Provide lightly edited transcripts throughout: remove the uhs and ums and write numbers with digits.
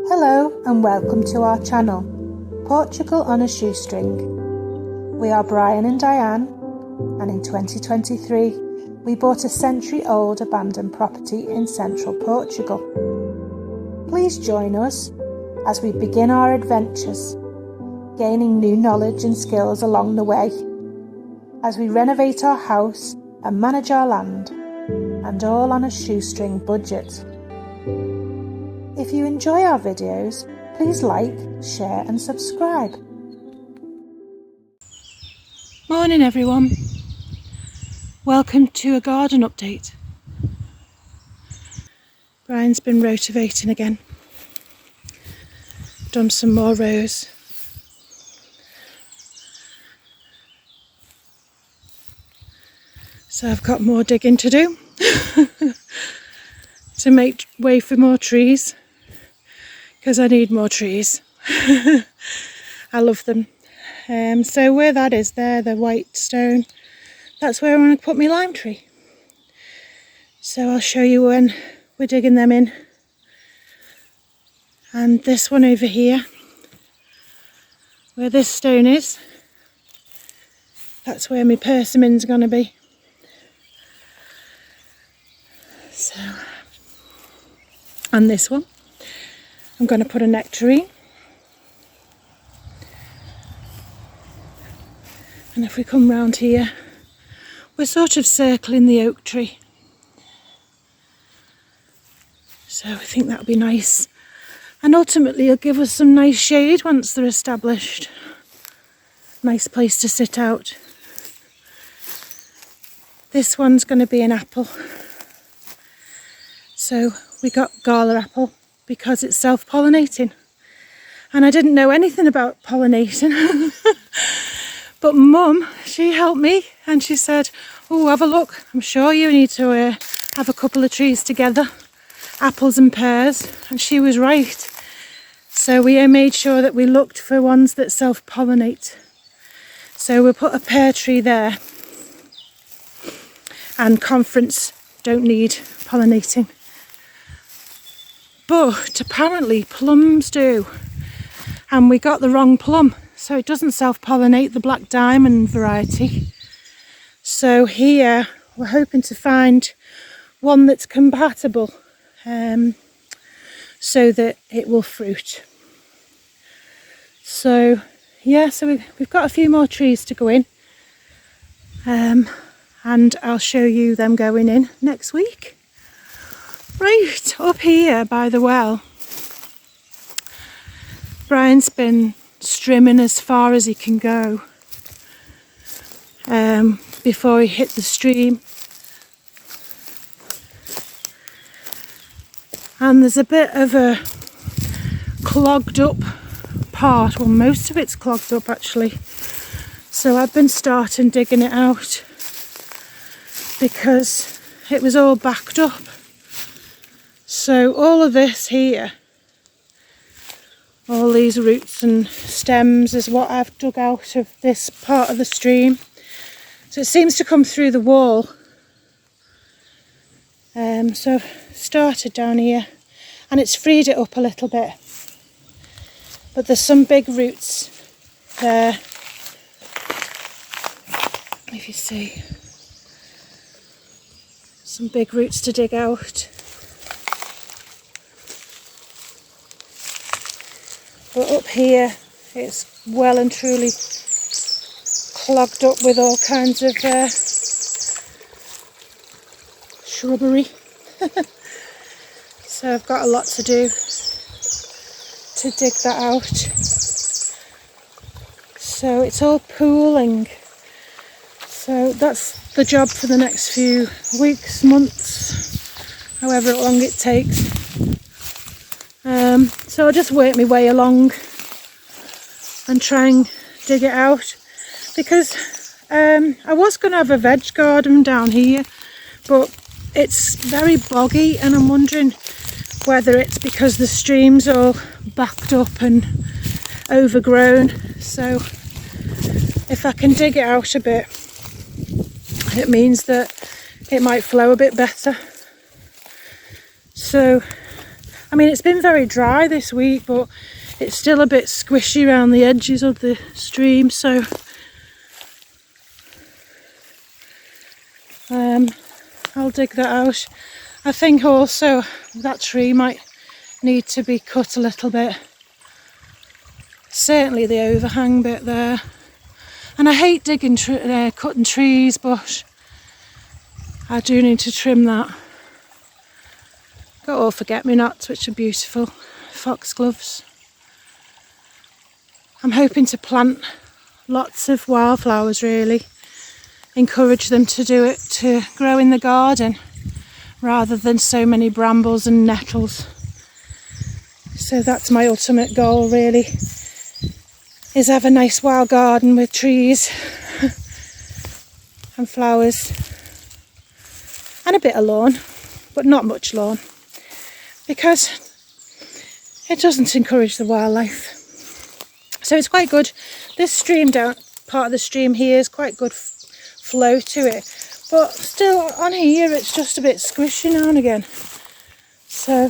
Hello and welcome to our channel, Portugal on a Shoestring. We are Brian and Diane, and in 2023 we bought a century-old abandoned property in central Portugal. Please join us as we begin our adventures, gaining new knowledge and skills along the way, as we renovate our house and manage our land, and all on a shoestring budget. If you enjoy our videos, please like, share and subscribe. Morning everyone. Welcome to a garden update. Brian's been renovating again. Done some more rows. So I've got more digging to do to make way for more trees, because I need more trees. I love them. So where that is there, the white stone, that's where I want to put my lime tree. So I'll show you when we're digging them in. And this one over here, where this stone is, that's where my persimmon's going to be. So, and this one, I'm going to put a nectarine. And if we come round here, we're sort of circling the oak tree. So I think that'll be nice. And ultimately it'll give us some nice shade once they're established. Nice place to sit out. This one's going to be an apple. So we got gala apple because it's self-pollinating. And I didn't know anything about pollinating. But Mum, she helped me and she said, oh, have a look. I'm sure you need to have a couple of trees together, apples and pears. And she was right. So we made sure that we looked for ones that self-pollinate. So we'll put a pear tree there. And conference don't need pollinating. But apparently plums do, and we got the wrong plum, so it doesn't self-pollinate, the black diamond variety. So here we're hoping to find one that's compatible, so that it will fruit. So yeah, so we've got a few more trees to go in, and I'll show you them going in next week. Right, up here by the well, Brian's been strimming as far as he can go before he hit the stream. And there's a bit of a clogged up part, well most of it's clogged up actually. So I've been starting digging it out because it was all backed up. So all of this here, all these roots and stems is what I've dug out of this part of the stream. So it seems to come through the wall. So I've started down here and it's freed it up a little bit. But there's some big roots there, if you see. Some big roots to dig out. But up here it's well and truly clogged up with all kinds of shrubbery. So I've got a lot to do to dig that out. So it's all pooling. So that's the job for the next few weeks, months, however long it takes. So I'll just work my way along and try and dig it out, because I was going to have a veg garden down here, but it's very boggy and I'm wondering whether it's because the stream's all backed up and overgrown. So if I can dig it out a bit, it means that it might flow a bit better. So I mean, it's been very dry this week, but it's still a bit squishy around the edges of the stream, so I'll dig that out. I think also that tree might need to be cut a little bit. Certainly the overhang bit there. And I hate digging, cutting trees, but I do need to trim that. Got all forget-me-nots, which are beautiful. Foxgloves. I'm hoping to plant lots of wildflowers, really. Encourage them to do it, to grow in the garden, rather than so many brambles and nettles. So that's my ultimate goal, really. Is have a nice wild garden with trees and flowers and a bit of lawn, but not much lawn, because it doesn't encourage the wildlife. So it's quite good. This stream down, part of the stream here, is quite good flow to it, but still on here it's just a bit squishy now and again. So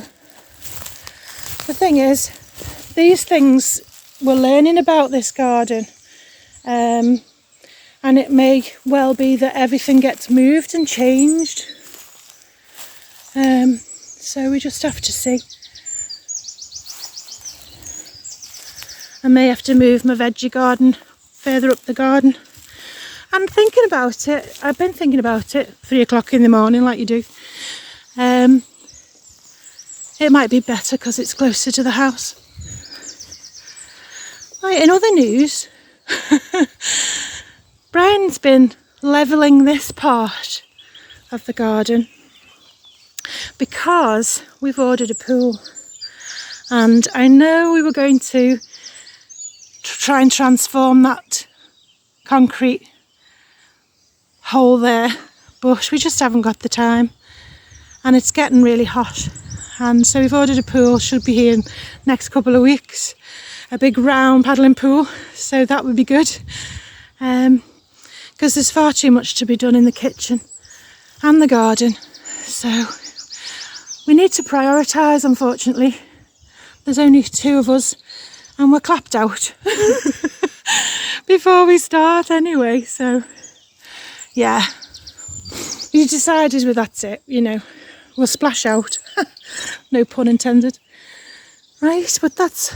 the thing is, these things we're learning about this garden, and it may well be that everything gets moved and changed, so we just have to see. I may have to move my veggie garden further up the garden. I'm thinking about it. I've been thinking about it 3 o'clock in the morning, like you do. It might be better because it's closer to the house. Right, in other news, Brian's been levelling this part of the garden because we've ordered a pool, and I know we were going to try and transform that concrete hole there, but we just haven't got the time, and it's getting really hot, and so we've ordered a pool. Should be here in the next couple of weeks. A big round paddling pool, so that would be good, because there's far too much to be done in the kitchen and the garden, so we need to prioritise. Unfortunately, there's only 2 of us and we're clapped out before we start anyway, so yeah, we decided that's it, you know, we'll splash out. No pun intended. Right, but that's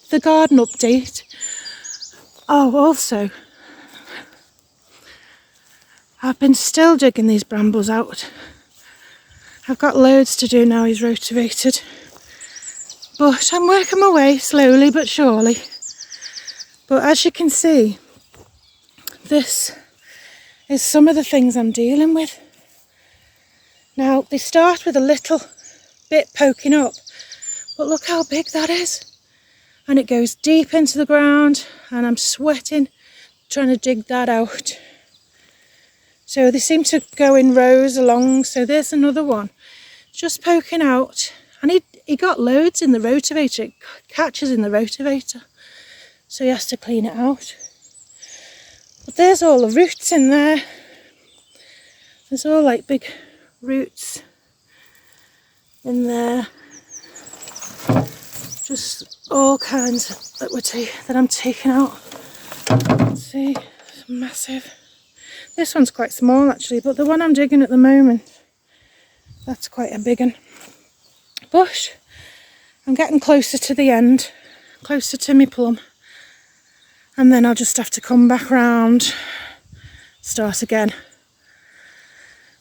the garden update. Oh, also, I've been still digging these brambles out. I've got loads to do now he's rotavated, but I'm working my way slowly but surely. But as you can see, this is some of the things I'm dealing with. Now, they start with a little bit poking up, but look how big that is. And it goes deep into the ground, and I'm sweating trying to dig that out. So they seem to go in rows along. So there's another one just poking out, and he got loads in the rotavator. It catches in the rotavator, so he has to clean it out. But there's all the roots in there. There's all like big roots in there. Just all kinds that I'm taking out. Let's see, it's massive. This one's quite small actually, but the one I'm digging at the moment, that's quite a big one. But I'm getting closer to the end, closer to my plum, and then I'll just have to come back round, start again.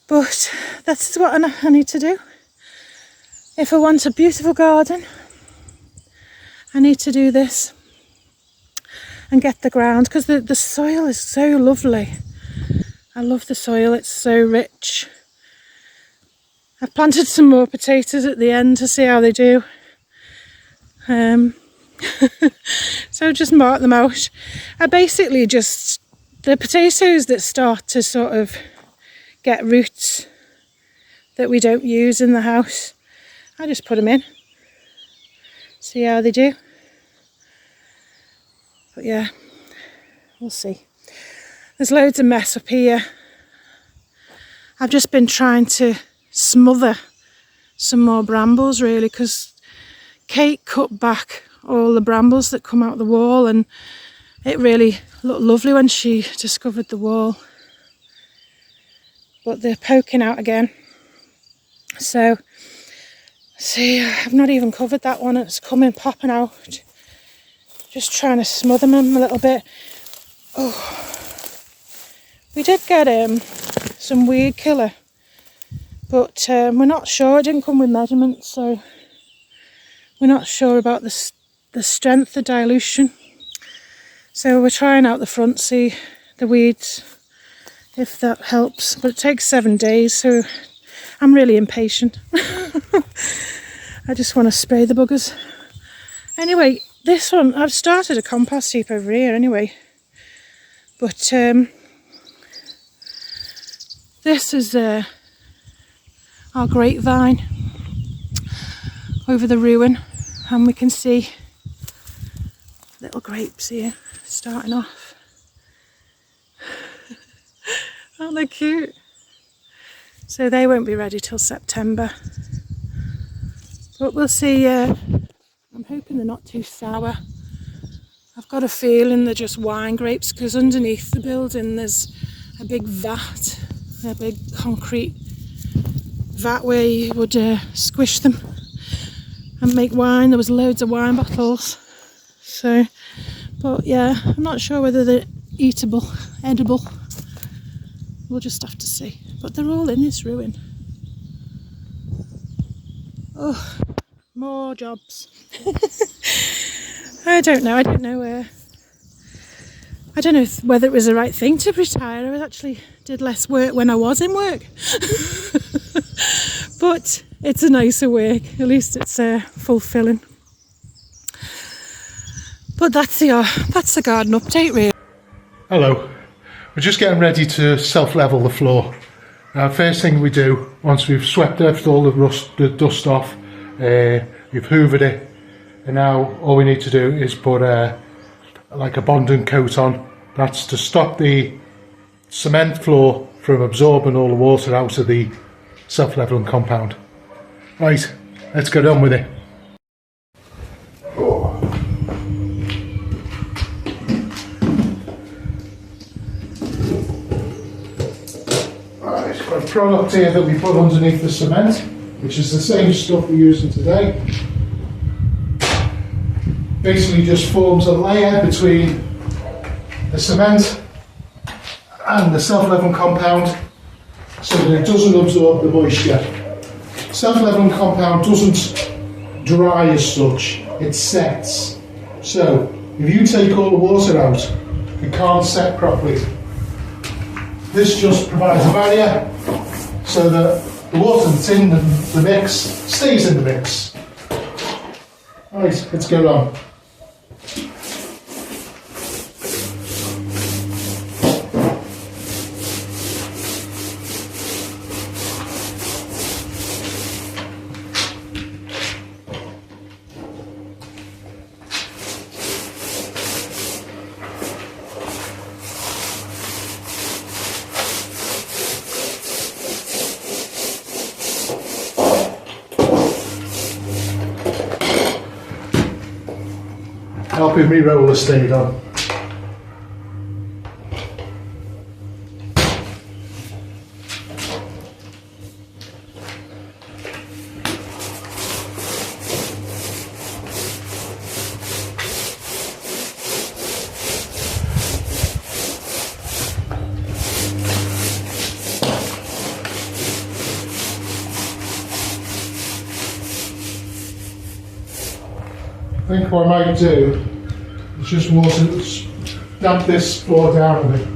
But that's what I need to do. If I want a beautiful garden, I need to do this and get the ground, because the soil is so lovely. I love the soil, it's so rich. I've planted some more potatoes at the end to see how they do. So just mark them out. I basically just, the potatoes that start to sort of get roots that we don't use in the house, I just put them in. See how they do. But yeah, we'll see. There's loads of mess up here. I've just been trying to smother some more brambles really, because Kate cut back all the brambles that come out the wall, and it really looked lovely when she discovered the wall. But they're poking out again. So, see, I've not even covered that one. It's coming, popping out. Just trying to smother them a little bit. Oh, we did get some weed killer, but we're not sure. It didn't come with measurements, so we're not sure about the strength, the dilution. So we're trying out the front, see the weeds, if that helps. But it takes 7 days, so I'm really impatient. I just want to spray the buggers. Anyway, this one, I've started a compost heap over here anyway. But this is our grapevine over the ruin, and we can see little grapes here starting off. Aren't they cute? So they won't be ready till September, but we'll see. I'm hoping they're not too sour. I've got a feeling they're just wine grapes, because underneath the building there's a big vat, a big concrete vat where you would squish them and make wine. There was loads of wine bottles. So, but yeah, I'm not sure whether they're eatable, edible. We'll just have to see. But they're all in this ruin. Oh, more jobs. I don't know whether it was the right thing to retire. I actually did less work when I was in work. But it's a nicer work. At least it's fulfilling. But that's the garden update, really. Hello. We're just getting ready to self-level the floor. Now, first thing we do, once we've swept all the dust off, we've hoovered it, and now all we need to do is put like a bonding coat on. That's to stop the cement floor from absorbing all the water out of the self-leveling compound. Right, let's get on with it. Got a product here that we put underneath the cement, which is the same stuff we're using today. Basically just forms a layer between the cement and the self-leveling compound so that it doesn't absorb the moisture. Self-leveling compound doesn't dry as such, it sets. So if you take all the water out, it can't set properly. This just provides a barrier so that the water that's in the mix stays in the mix. Right, let's go on. Helping me roller stayed on. I think what I might do is just damp this floor down a bit.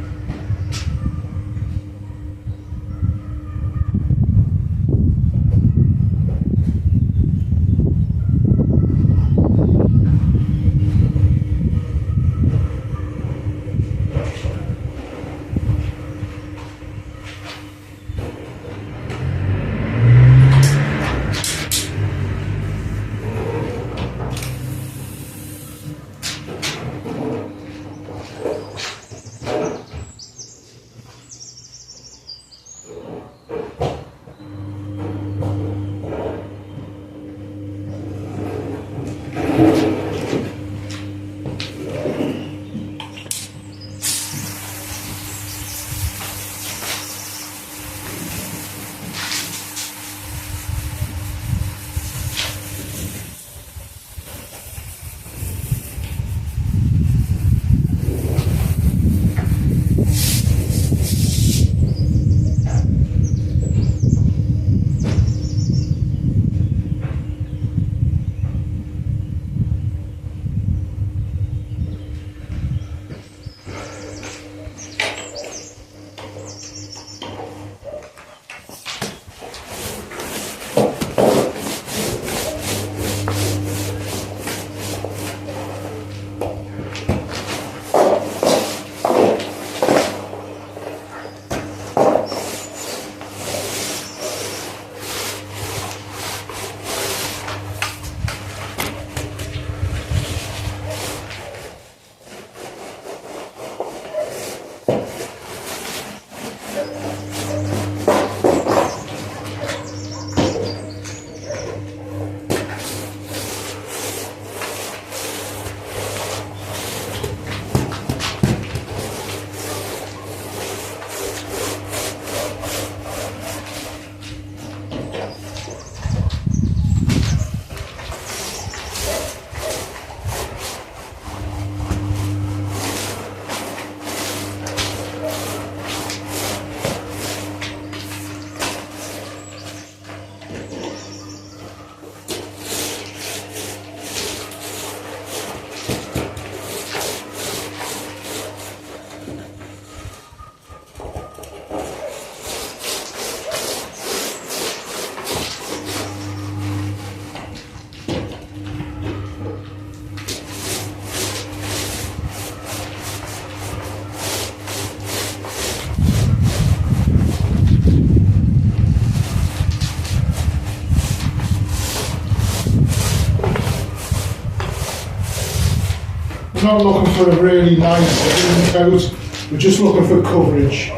We're not looking for a really nice even coat, we're just looking for coverage.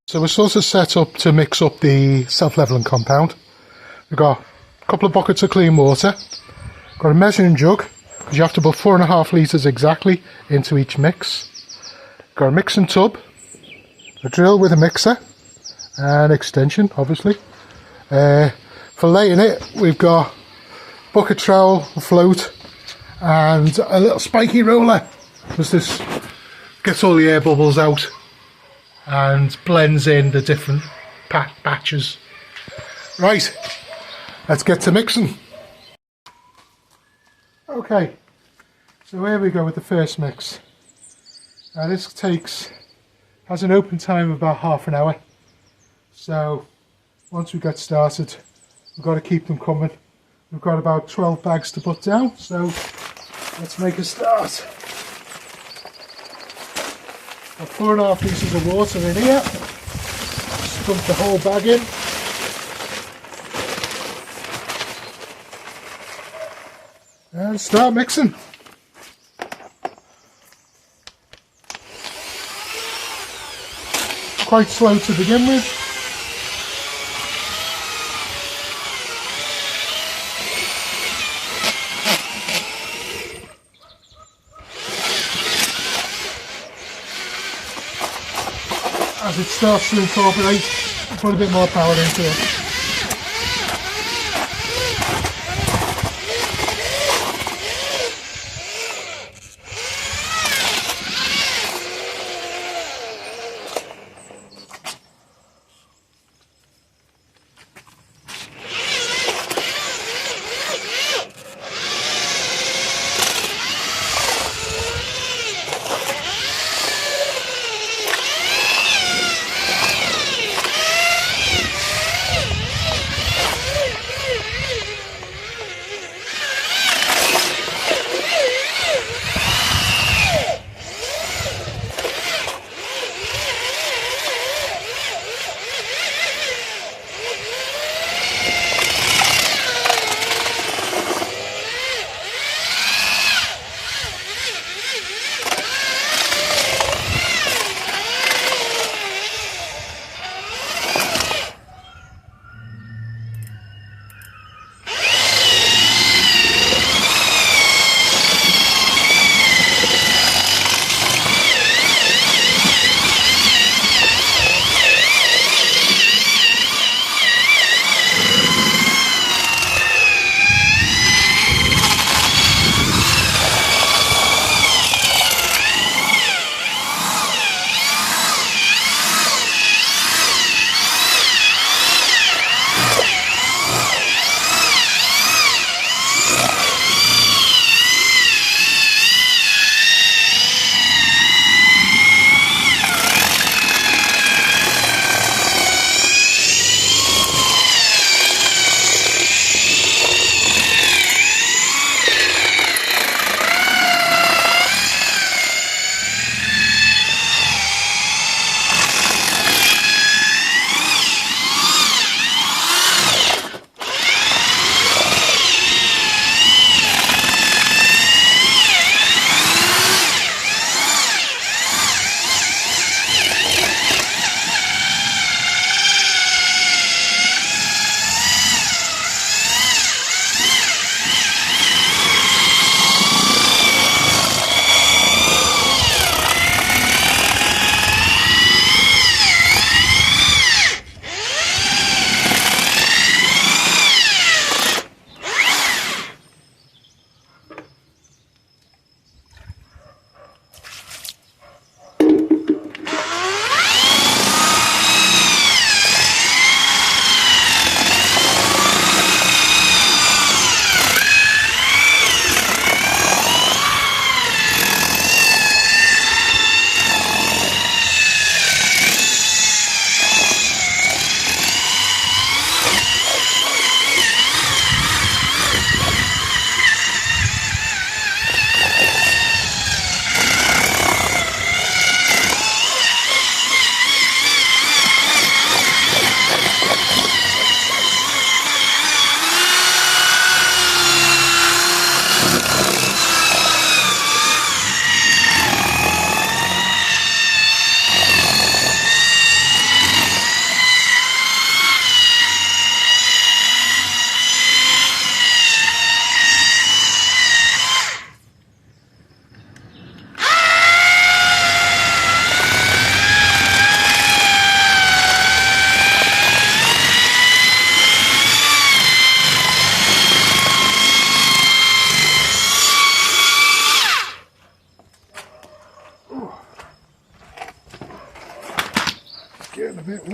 So we're sort of set up to mix up the self-leveling compound. We've got a couple of buckets of clean water, got a measuring jug, because you have to put 4.5 litres exactly into each mix. Got a mixing tub, a drill with a mixer, and extension obviously. For laying it, we've got bucket trowel, a float, and a little spiky roller, because this gets all the air bubbles out and blends in the different batches. Right, let's get to mixing. Okay, so here we go with the first mix. Now this has an open time of about half an hour. So once we get started, we've got to keep them coming. We've got about 12 bags to put down, so let's make a start. Got 4.5 litres of water in here. Just dump the whole bag in. And start mixing. Quite slow to begin with. As it starts to incorporate, put a bit more power into it.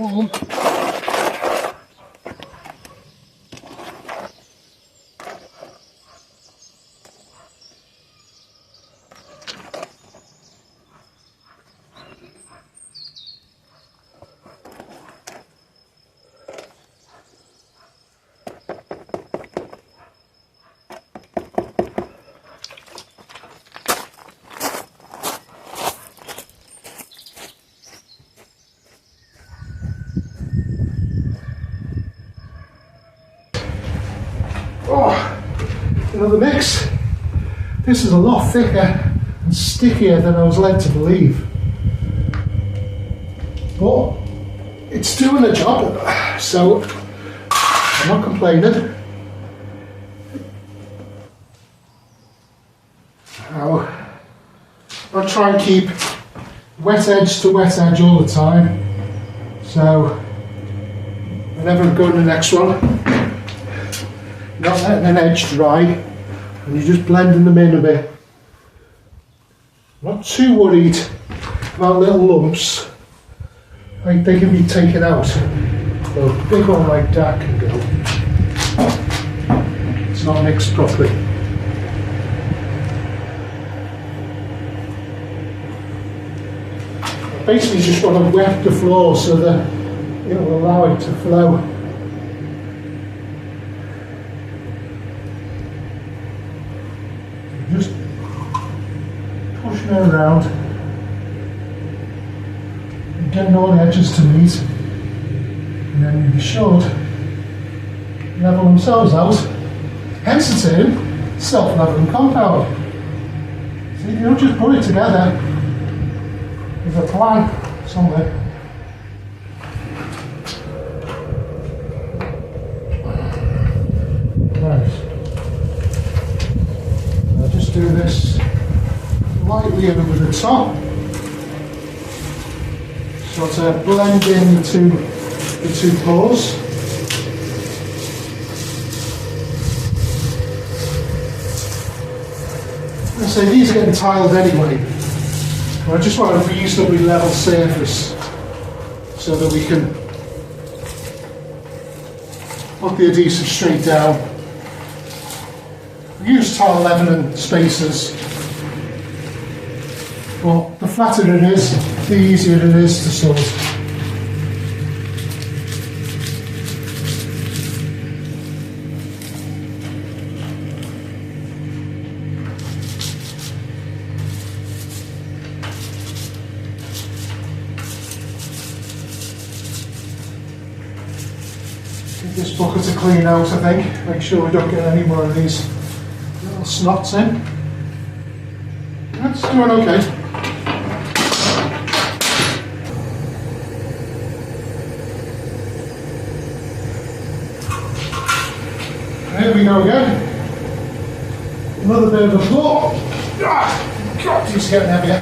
warm. Oh, you know, the mix, this is a lot thicker and stickier than I was led to believe. But it's doing the job, so I'm not complaining. Now, I'll try and keep wet edge to wet edge all the time. So whenever I go to the next one, not letting an edge dry, and you're just blending them in a bit. Not too worried about little lumps, like they can be taken out. So a big one like that can go. It's not mixed properly. I basically just want to wet the floor so that it will allow it to flow. Just pushing it around and getting all the edges to meet, and then you should level themselves out. Hence the term self-leveling compound. See, you don't just put it together with a plan somewhere. Right. Do this lightly over the top, sort of blend in the two pores. I say these are getting tiled anyway, but I just want a reasonably level surface so that we can put the adhesive straight down. Use tile leveling spacers, but the flatter it is, the easier it is to sort. Give this bucket a clean out, I think. Make sure we don't get any more of these snots in. That's doing okay. There we go again. Another bit of a floor. Ah, God, it's getting heavier.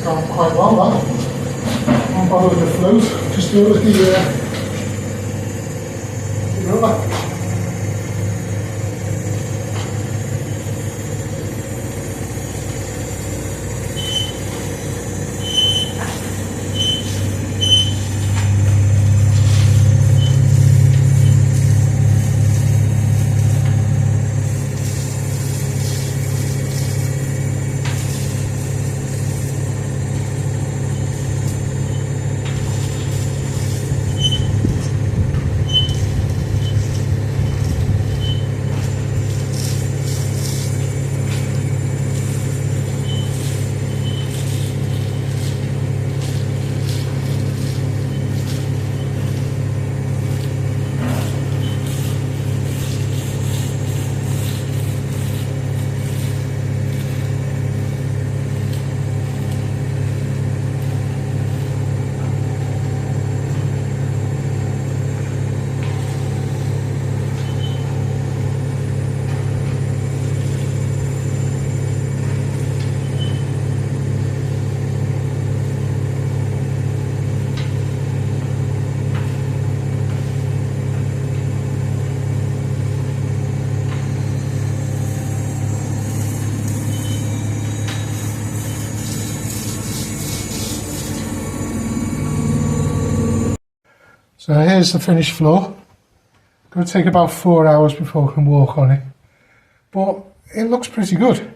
Gone quite well, that. Don't bother with the float, just do it with the rubber. So here's the finished floor. Going to take about 4 hours before I can walk on it. But it looks pretty good.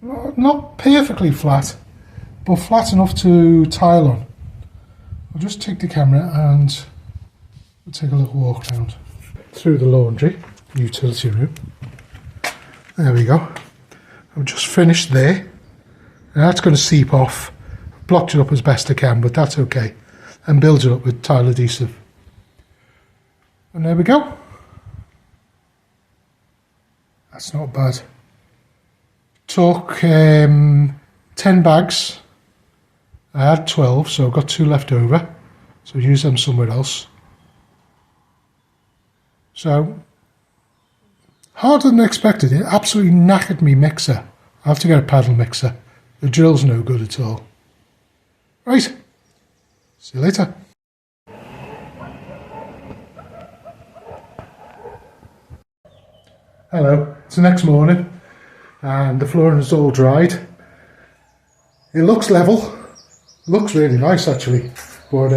Not perfectly flat, but flat enough to tile on. I'll just take the camera and we'll take a little walk around. Through the laundry, utility room. There we go. I've just finished there. Now that's going to seep off. Blocked it up as best I can, but that's okay. And build it up with tile adhesive. And there we go. That's not bad. Took 10 bags. I had 12, so I've got 2 left over. So I'll use them somewhere else. So, harder than expected. It absolutely knackered me mixer. I have to get a paddle mixer. The drill's no good at all. Right. See you later. Hello, it's the next morning and the flooring is all dried. It looks level, looks really nice actually, but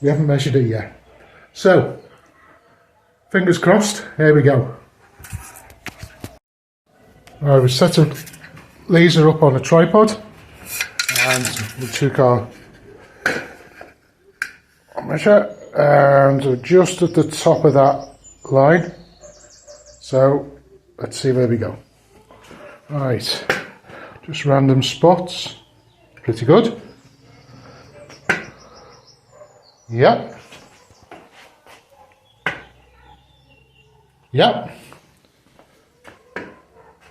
we haven't measured it yet. So, fingers crossed, here we go. Alright, we set a laser up on a tripod and we took our measure and just at the top of that line. So, let's see where we go. Right, just random spots. Pretty good. Yep. Yep.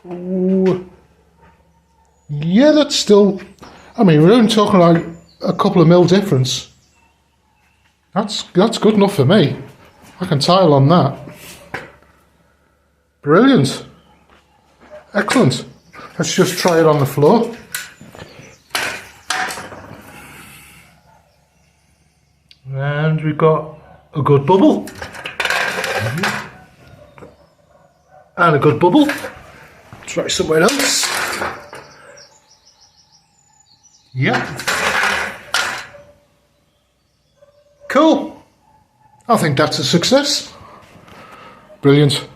Ooh. Yeah, that's still, I mean, we're only talking like a couple of mil difference. That's good enough for me. I can tile on that. Brilliant. Excellent. Let's just try it on the floor. And we've got a good bubble. And a good bubble. Try somewhere else. Yep. Cool. I think that's a success. Brilliant.